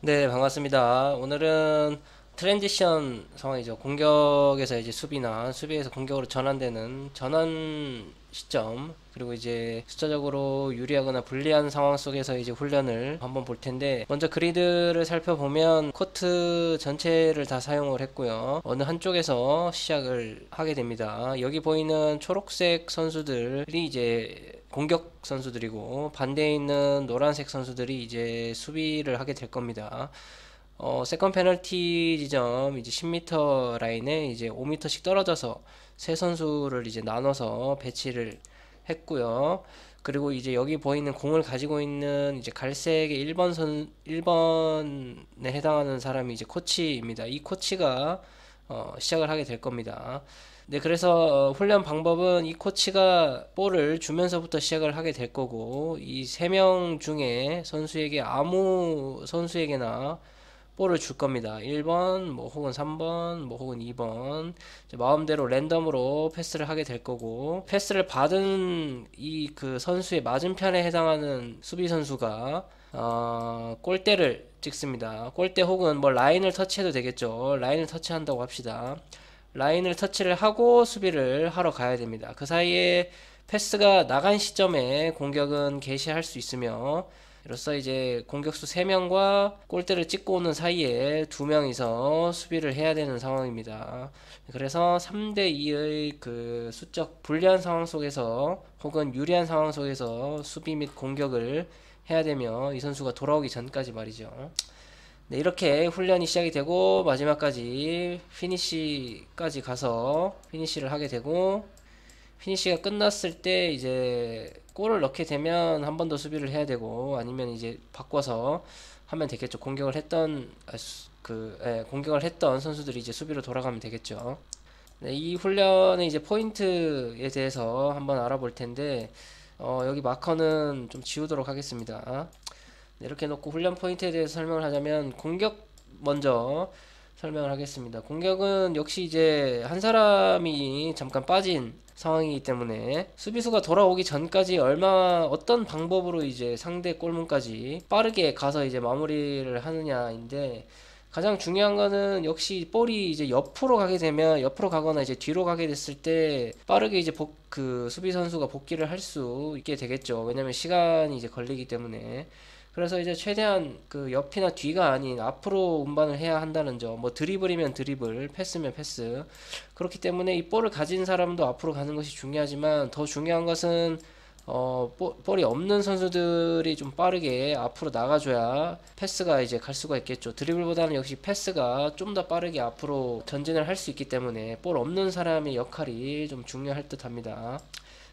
네, 반갑습니다. 오늘은 트랜지션 상황이죠. 공격에서 이제 수비나 수비에서 공격으로 전환되는 전환 시점, 그리고 이제 숫자적으로 유리하거나 불리한 상황 속에서 이제 훈련을 한번 볼 텐데, 먼저 그리드를 살펴보면 코트 전체를 다 사용을 했고요. 어느 한쪽에서 시작을 하게 됩니다. 여기 보이는 초록색 선수들이 이제 공격 선수들이고, 반대에 있는 노란색 선수들이 이제 수비를 하게 될 겁니다. 세컨 페널티 지점 이제 10m 라인에 이제 5m씩 떨어져서 세 선수를 이제 나눠서 배치를 했고요. 그리고 이제 여기 보이는 공을 가지고 있는 이제 갈색의 1번에 해당하는 사람이 이제 코치입니다. 이 코치가 시작을 하게 될 겁니다. 네, 그래서 훈련 방법은 이 코치가 볼을 주면서부터 시작을 하게 될 거고, 이 세 명 중에 선수에게 아무 선수에게나 볼을 줄 겁니다. 1번, 뭐 혹은 3번, 뭐 혹은 2번. 마음대로 랜덤으로 패스를 하게 될 거고, 패스를 받은 이 그 선수의 맞은편에 해당하는 수비 선수가 골대를 찍습니다. 골대 혹은 뭐 라인을 터치해도 되겠죠. 라인을 터치한다고 합시다. 라인을 터치를 하고 수비를 하러 가야 됩니다. 그 사이에 패스가 나간 시점에 공격은 개시할 수 있으며, 이로써 이제 공격수 3명과 골대를 찍고 오는 사이에 2명이서 수비를 해야 되는 상황입니다. 그래서 3대2의 그 수적 불리한 상황 속에서 혹은 유리한 상황 속에서 수비 및 공격을 해야 되며, 이 선수가 돌아오기 전까지 말이죠. 네, 이렇게 훈련이 시작이 되고 마지막까지 피니시까지 가서 피니시를 하게 되고, 피니시가 끝났을 때 이제 골을 넣게 되면 한 번 더 수비를 해야 되고, 아니면 이제 바꿔서 하면 되겠죠. 공격을 했던 선수들이 이제 수비로 돌아가면 되겠죠. 네, 이 훈련의 이제 포인트에 대해서 한번 알아볼 텐데, 여기 마커는 좀 지우도록 하겠습니다. 네, 이렇게 놓고 훈련 포인트에 대해서 설명을 하자면, 공격 먼저 설명을 하겠습니다. 공격은 역시 이제 한 사람이 잠깐 빠진 상황이기 때문에 수비수가 돌아오기 전까지 어떤 방법으로 이제 상대 골문까지 빠르게 가서 이제 마무리를 하느냐인데, 가장 중요한 거는 역시 볼이 이제 옆으로 가거나 이제 뒤로 가게 됐을 때 빠르게 이제 수비 선수가 복귀를 할 수 있게 되겠죠. 왜냐면 시간이 이제 걸리기 때문에. 그래서 이제 최대한 그 옆이나 뒤가 아닌 앞으로 운반을 해야 한다는 점. 뭐 드리블이면 드리블, 패스면 패스. 그렇기 때문에 이 볼을 가진 사람도 앞으로 가는 것이 중요하지만, 더 중요한 것은 볼이 없는 선수들이 좀 빠르게 앞으로 나가줘야 패스가 이제 갈 수가 있겠죠. 드리블보다는 역시 패스가 좀 더 빠르게 앞으로 전진을 할 수 있기 때문에 볼 없는 사람의 역할이 좀 중요할 듯 합니다.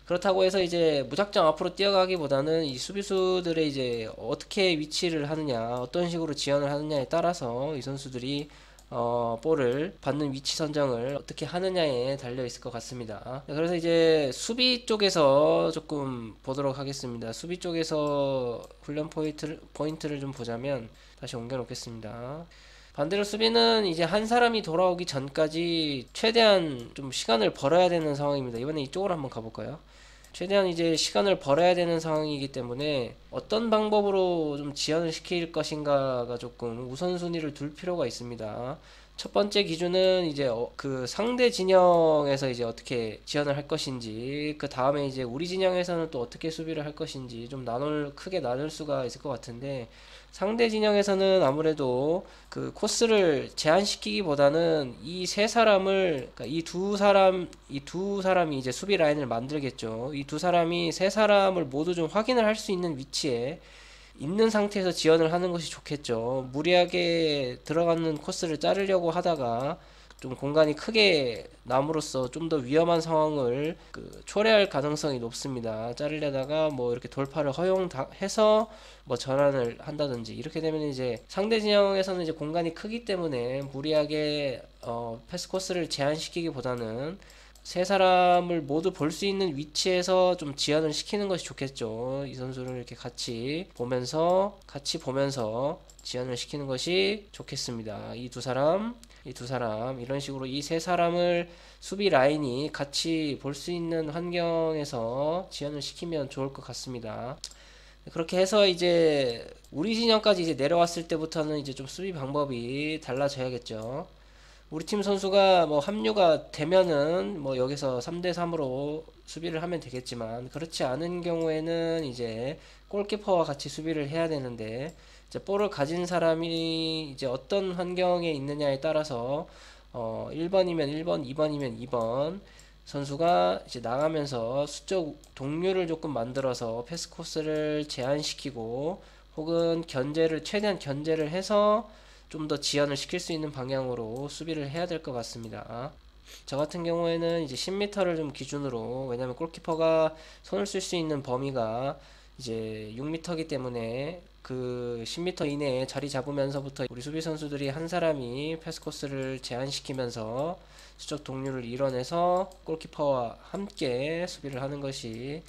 그렇다고 해서 이제 무작정 앞으로 뛰어가기보다는 이 수비수들의 이제 어떻게 위치를 하느냐, 어떤 식으로 지연을 하느냐에 따라서 이 선수들이 볼을 받는 위치 선정을 어떻게 하느냐에 달려 있을 것 같습니다. 그래서 이제 수비 쪽에서 조금 보도록 하겠습니다. 수비 쪽에서 훈련 포인트를 좀 보자면, 다시 옮겨 놓겠습니다. 반대로 수비는 이제 한 사람이 돌아오기 전까지 최대한 좀 시간을 벌어야 되는 상황입니다. 이번에 이쪽으로 한번 가볼까요? 최대한 이제 시간을 벌어야 되는 상황이기 때문에 어떤 방법으로 좀 지연을 시킬 것인가가 조금 우선순위를 둘 필요가 있습니다. 첫 번째 기준은 이제 그 상대 진영에서 이제 어떻게 지연을 할 것인지, 그 다음에 이제 우리 진영에서는 또 어떻게 수비를 할 것인지 좀 크게 나눌 수가 있을 것 같은데, 상대 진영에서는 아무래도 그 코스를 제한시키기보다는 이 세 사람을, 그러니까 이 두 사람이 이제 수비 라인을 만들겠죠. 이 두 사람이 세 사람을 모두 좀 확인을 할 수 있는 위치에 있는 상태에서 지원을 하는 것이 좋겠죠. 무리하게 들어가는 코스를 자르려고 하다가 좀 공간이 크게 남으로써 좀 더 위험한 상황을 초래할 가능성이 높습니다. 자르려다가 뭐 이렇게 돌파를 허용해서 뭐 전환을 한다든지 이렇게 되면 이제 상대 진영에서는 이제 공간이 크기 때문에 무리하게 패스 코스를 제한시키기보다는 세 사람을 모두 볼 수 있는 위치에서 좀 지연을 시키는 것이 좋겠죠. 이 선수를 이렇게 같이 보면서 지연을 시키는 것이 좋겠습니다. 이 두 사람, 이런 식으로 이 세 사람을 수비 라인이 같이 볼 수 있는 환경에서 지연을 시키면 좋을 것 같습니다. 그렇게 해서 이제 우리 진영까지 이제 내려왔을 때부터는 이제 좀 수비 방법이 달라져야겠죠. 우리 팀 선수가 뭐 합류가 되면은 뭐 여기서 3대 3으로 수비를 하면 되겠지만, 그렇지 않은 경우에는 이제 골키퍼와 같이 수비를 해야 되는데, 이제 볼을 가진 사람이 이제 어떤 환경에 있느냐에 따라서 1번이면 1번, 2번이면 2번 선수가 이제 나가면서 수적 동률을 조금 만들어서 패스 코스를 제한시키고, 혹은 최대한 견제를 해서 좀 더 지연을 시킬 수 있는 방향으로 수비를 해야 될 것 같습니다. 저 같은 경우에는 이제 10m를 좀 기준으로, 왜냐면 골키퍼가 손을 쓸 수 있는 범위가 이제 6m이기 때문에 그 10m 이내에 자리 잡으면서부터 우리 수비 선수들이 한 사람이 패스 코스를 제한시키면서 수적 동률을 이뤄내서 골키퍼와 함께 수비를 하는 것이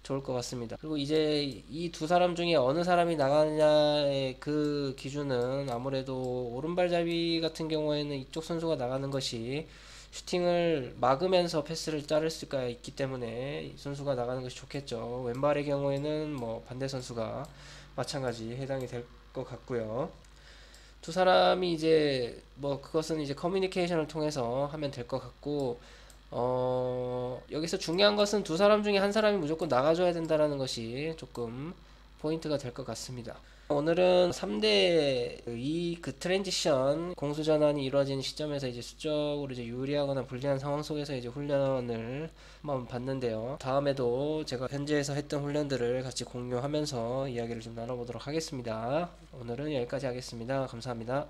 좋을 것 같습니다. 그리고 이제 이 두 사람 중에 어느 사람이 나가느냐의 그 기준은, 아무래도 오른발잡이 같은 경우에는 이쪽 선수가 나가는 것이 슈팅을 막으면서 패스를 자를 수가 있기 때문에 이 선수가 나가는 것이 좋겠죠. 왼발의 경우에는 뭐 반대 선수가 마찬가지 해당이 될 것 같고요. 두 사람이 이제 뭐 그것은 이제 커뮤니케이션을 통해서 하면 될 것 같고, 여기서 중요한 것은 두 사람 중에 한 사람이 무조건 나가줘야 된다라는 것이 조금 포인트가 될 것 같습니다. 오늘은 3대 2 그 트랜지션 공수 전환이 이루어진 시점에서 이제 수적으로 이제 유리하거나 불리한 상황 속에서 이제 훈련을 한번 봤는데요. 다음에도 제가 현지에서 했던 훈련들을 같이 공유하면서 이야기를 좀 나눠보도록 하겠습니다. 오늘은 여기까지 하겠습니다. 감사합니다.